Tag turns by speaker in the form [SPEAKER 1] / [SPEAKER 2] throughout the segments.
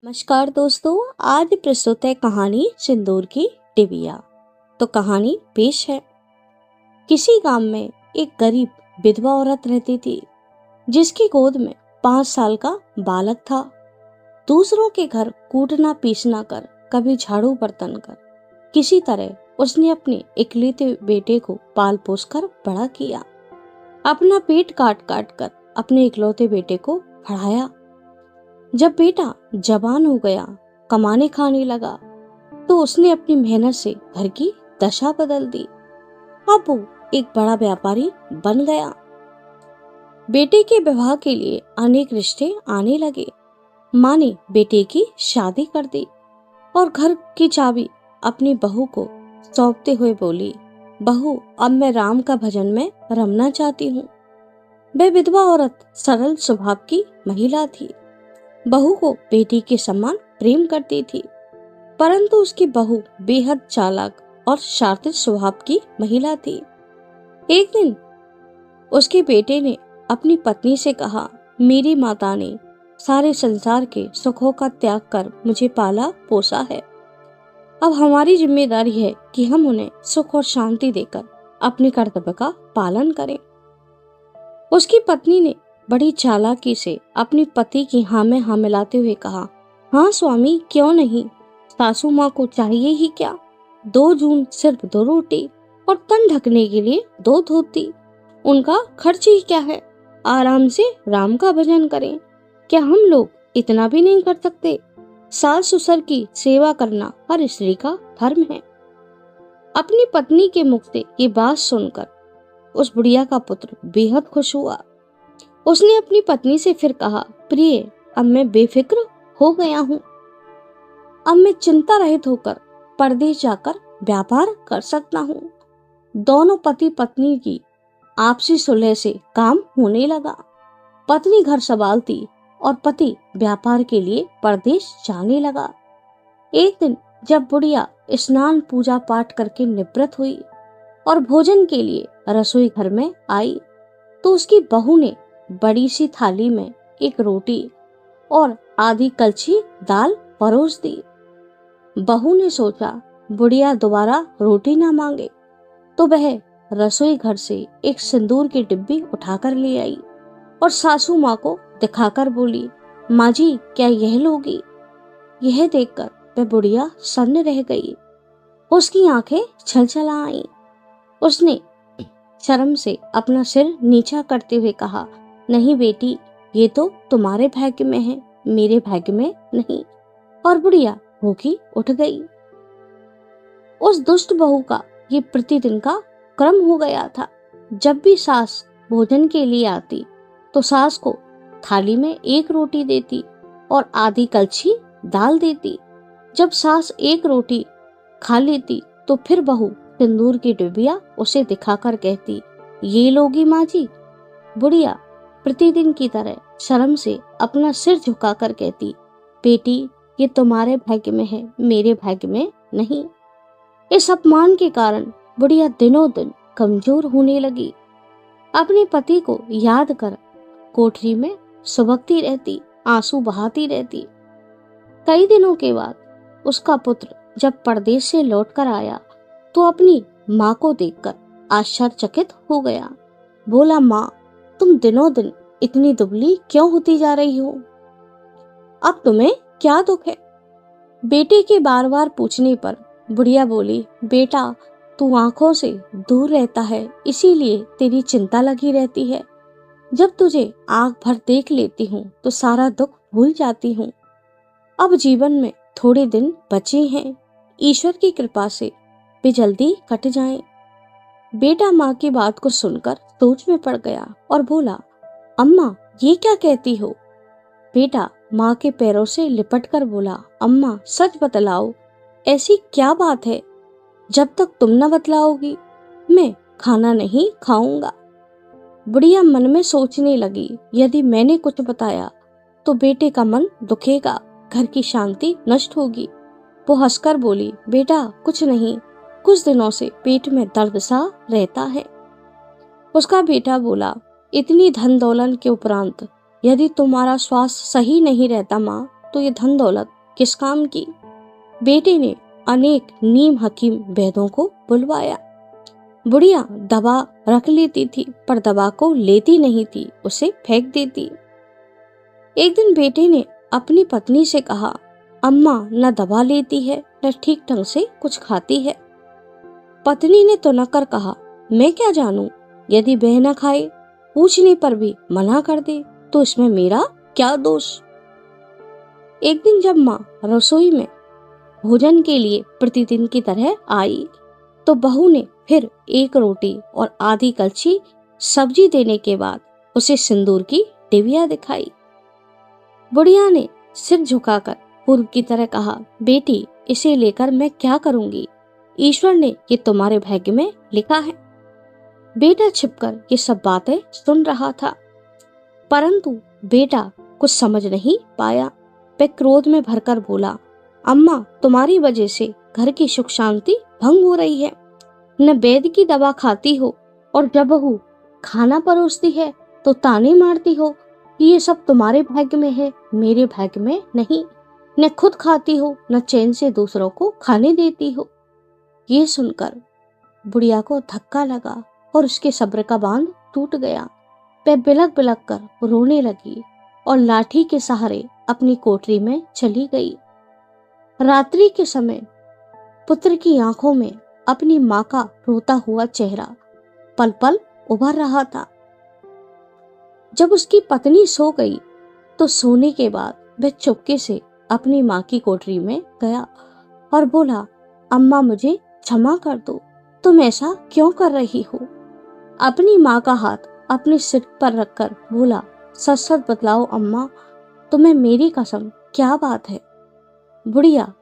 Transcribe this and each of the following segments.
[SPEAKER 1] नमस्कार दोस्तों, आज प्रस्तुत है कहानी सिंदूर की डिबिया। तो कहानी पेश है। किसी गांव में एक गरीब विधवा औरत रहती थी, जिसकी गोद में 5 साल का बालक था। दूसरों के घर कूटना पीसना कर, कभी झाड़ू बर्तन कर, किसी तरह उसने अपने इकलौते बेटे को पाल पोस कर बड़ा किया। अपना पेट काट काट कर अपने इकलौते बेटे को पढ़ाया। जब बेटा जवान हो गया, कमाने खाने लगा, तो उसने अपनी मेहनत से घर की दशा बदल दी। अब वो एक बड़ा व्यापारी बन गया। बेटे के विवाह के लिए अनेक रिश्ते आने लगे। माँ ने बेटे की शादी कर दी और घर की चाबी अपनी बहू को सौंपते हुए बोली, बहू, अब मैं राम का भजन में रमना चाहती हूँ। वह विधवा औरत सरल स्वभाव की महिला थी। बहू को बेटी के समान प्रेम करती थी, परंतु उसकी बहू बेहद चालाक और शातिर स्वभाव की महिला थी। एक दिन उसके बेटे ने अपनी पत्नी से कहा, मेरी माता ने सारे संसार के सुखों का त्याग कर मुझे पाला पोसा है। अब हमारी जिम्मेदारी है कि हम उन्हें सुख और शांति देकर अपने कर्तव्य का पालन करें। उसकी पत्नी ने बड़ी चालाकी से अपनी पति की हाँ में हाँ मिलाते हुए कहा, हाँ स्वामी, क्यों नहीं। सासू माँ को चाहिए ही क्या, 2 जून सिर्फ 2 रोटी और तन ढकने के लिए 2 धोती। उनका खर्च ही क्या है। आराम से राम का भजन करें। क्या हम लोग इतना भी नहीं कर सकते। सास ससुर की सेवा करना हर स्त्री का धर्म है। अपनी पत्नी के मुख से ये बात सुनकर उस बुढ़िया का पुत्र बेहद खुश हुआ। उसने अपनी पत्नी से फिर कहा, प्रिय, अब मैं बेफिक्र हो गया हूँ। अब मैं चिंता रहित होकर परदेश जाकर व्यापार कर सकता हूँ। दोनों पति पत्नी की आपसी सुलह से काम होने लगा। पत्नी घर संभालती और पति व्यापार के लिए परदेश जाने लगा। एक दिन जब बुढ़िया स्नान पूजा पाठ करके निवृत्त हुई और भोजन के लिए रसोई घर में आई, तो उसकी बहू ने बड़ी सी थाली में एक रोटी और आधी कलछी दाल परोस दी। बहू ने सोचा, बुढ़िया दोबारा रोटी ना मांगे, तो वह रसोई घर से एक सिंदूर की डिब्बी उठाकर ले आई और सासू माँ को दिखाकर बोली, माँ जी, क्या यह लोगी। यह देखकर वह बुढ़िया सन्न रह गई। उसकी आंखें छलछला आईं। उसने शर्म से अपना सिर नीचा करते हुए कहा, नहीं बेटी, ये तो तुम्हारे भाग्य में है, मेरे भाग्य में नहीं। और बुढ़िया भूखी उठ गई। उस दुष्ट बहू का ये प्रतिदिन का क्रम हो गया था। जब भी सास भोजन के लिए आती, तो सास को थाली में 1 रोटी देती और आधी कलछी दाल देती। जब सास 1 रोटी खा लेती, तो फिर बहू सिंदूर की डिबिया उसे दिखाकर कहती, ये लोगी माँ जी। बुढ़िया प्रतिदिन की तरह शर्म से अपना सिर झुकाकर कहती, बेटी, ये तुम्हारे भाग्य में है, मेरे भाग्य में नहीं। इस अपमान के कारण बुढ़िया दिनों दिन कमजोर होने लगी। अपने पति को याद कर कोठरी में सुबकती रहती, आंसू बहाती रहती। कई दिनों के बाद उसका पुत्र जब परदेश से लौटकर आया, तो अपनी माँ को देखकर आश्चर्यचकित हो गया। बोला, माँ, तुम दिनों दिन इतनी दुबली क्यों होती जा रही हो। अब तुम्हें क्या दुख है। बेटे के बार बार पूछने पर बुढ़िया बोली, बेटा, तू आंखों से दूर रहता है, इसीलिए तेरी चिंता लगी रहती है। जब तुझे आंख भर देख लेती हूँ, तो सारा दुख भूल जाती हूँ। अब जीवन में थोड़े दिन बचे हैं, ईश्वर की कृपा से वे जल्दी कट जाएं। बेटा माँ की बात को सुनकर सोच में पड़ गया और बोला, अम्मा, ये क्या कहती हो। बेटा माँ के पैरों से लिपट कर बोला, अम्मा, सच बतलाओ, ऐसी क्या बात है। जब तक तुम न बतलाओगी, मैं खाना नहीं खाऊंगा। बुढ़िया मन में सोचने लगी, यदि मैंने कुछ बताया तो बेटे का मन दुखेगा, घर की शांति नष्ट होगी। वो हंसकर बोली, बेटा, कुछ नहीं, कुछ दिनों से पेट में दर्द सा रहता है। उसका बेटा बोला, इतनी धन दौलत के उपरांत यदि तुम्हारा स्वास्थ्य सही नहीं रहता माँ, तो ये धन दौलत किस काम की। बेटे ने अनेक नीम हकीम वैद्यों को बुलवाया। बुढ़िया दवा रख लेती थी पर दवा को लेती नहीं थी, उसे फेंक देती। एक दिन बेटे ने अपनी पत्नी से कहा, अम्मा न दवा लेती है न ठीक ढंग से कुछ खाती है। पत्नी ने तुनक कर कहा, मैं क्या जानूं, यदि वह न खाए, पूछने पर भी मना कर दे तो इसमें मेरा क्या दोष। एक दिन जब माँ रसोई में भोजन के लिए प्रतिदिन की तरह आई तो बहू ने फिर एक रोटी और आधी कलछी सब्जी देने के बाद उसे सिंदूर की डिबिया दिखाई। बुढ़िया ने सिर झुकाकर पूर्व की तरह कहा, बेटी इसे लेकर मैं क्या करूंगी, ईश्वर ने ये तुम्हारे भाग्य में लिखा है। बेटा छिपकर ये सब बातें सुन रहा था, परंतु बेटा कुछ समझ नहीं पाया। वह क्रोध में भरकर बोला, अम्मा तुम्हारी वजह से घर की सुख शांति भंग हो रही है। न वैद्य की दवा खाती हो और जब बहू खाना परोसती है तो ताने मारती हो कि ये सब तुम्हारे भाग्य में है, मेरे भाग्य में नहीं। न खुद खाती हो न चैन से दूसरों को खाने देती हो। ये सुनकर बुढ़िया को धक्का लगा और उसके सब्र का बांध टूट गया। वह बिलक बिलक कर रोने लगी और लाठी के सहारे अपनी कोठरी में चली गई। रात्रि के समय पुत्र की आंखों में अपनी माँ का रोता हुआ चेहरा पल पल उभर रहा था। जब उसकी पत्नी सो गई तो सोने के बाद वह चुपके से अपनी माँ की कोठरी में गया और बोला, अम्मा मुझे क्षमा कर दो, तुम ऐसा क्यों कर रही हो। अपनी माँ का हाथ अपने सिर पर रखकर बोला, सच सच बतलाओ अम्मा, तुम्हें मेरी कसम क्या बात है। बुढ़िया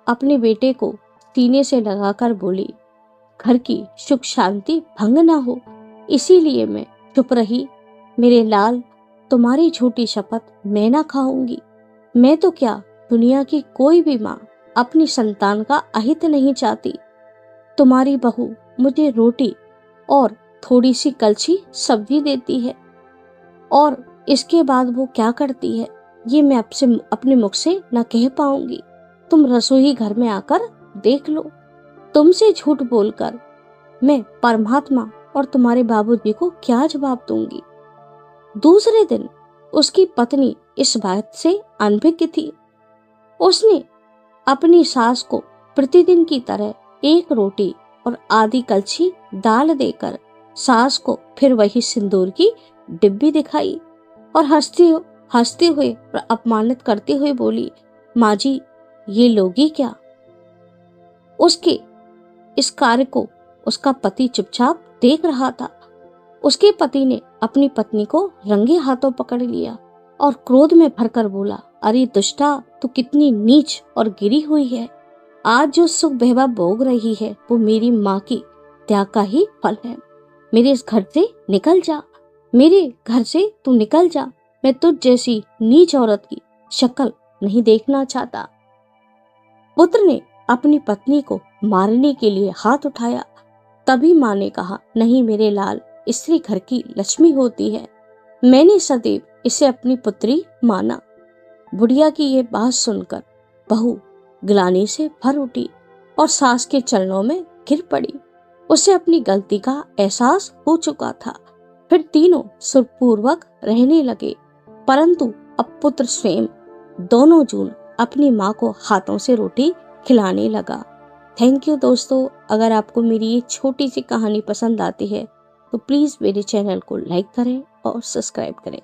[SPEAKER 1] अपने बेटे को सीने से लगाकर बोली, घर की सुख शांति भंग ना हो इसीलिए मैं चुप रही। मेरे लाल तुम्हारी झूठी शपथ मैं ना खाऊंगी। मैं तो क्या दुनिया की कोई भी माँ अपनी संतान का अहित नहीं चाहती। तुम्हारी बहू मुझे रोटी और थोड़ी सी कलछी सब्जी देती है और इसके बाद वो क्या करती है ये मैं आपसे अपने मुख से न कह पाऊंगी। तुम रसोई घर में आकर देख लो। तुमसे झूठ बोलकर मैं परमात्मा और तुम्हारे बाबूजी को क्या जवाब दूंगी। दूसरे दिन उसकी पत्नी इस बात से अनभिज्ञ थी। उसने अपनी सास को प्रतिदिन की तरह एक रोटी और आधी कलछी दाल देकर सास को फिर वही सिंदूर की डिब्बी दिखाई और हंसते हुए और अपमानित करते हुए बोली, माँ जी ये लोगी क्या। उसके इस कार्य को उसका पति चुपचाप देख रहा था। उसके पति ने अपनी पत्नी को रंगे हाथों पकड़ लिया और क्रोध में भरकर बोला, अरे दुष्टा तू कितनी नीच और गिरी हुई है। आज जो सुख वैभव भोग रही है वो मेरी माँ की त्याग का ही फल है। मेरे इस घर से निकल जा, मेरे घर से तू निकल जा। मैं तुझ जैसी नीच औरत की शक्ल नहीं देखना चाहता। पुत्र ने अपनी पत्नी को मारने के लिए हाथ उठाया। तभी माँ ने कहा, नहीं मेरे लाल, स्त्री घर की लक्ष्मी होती है। मैंने सदैव इसे अपनी पुत्री माना। बुढ़िया की ये बात सुनकर बहू ग्लानि से भर उठी और सास के चरणों में गिर पड़ी। उसे अपनी गलती का एहसास हो चुका था। फिर तीनों सुखपूर्वक रहने लगे, परंतु अब पुत्र स्वयं दोनों जून अपनी माँ को हाथों से रोटी खिलाने लगा। थैंक यू दोस्तों। अगर आपको मेरी ये छोटी सी कहानी पसंद आती है तो प्लीज मेरे चैनल को लाइक करें और सब्सक्राइब करें।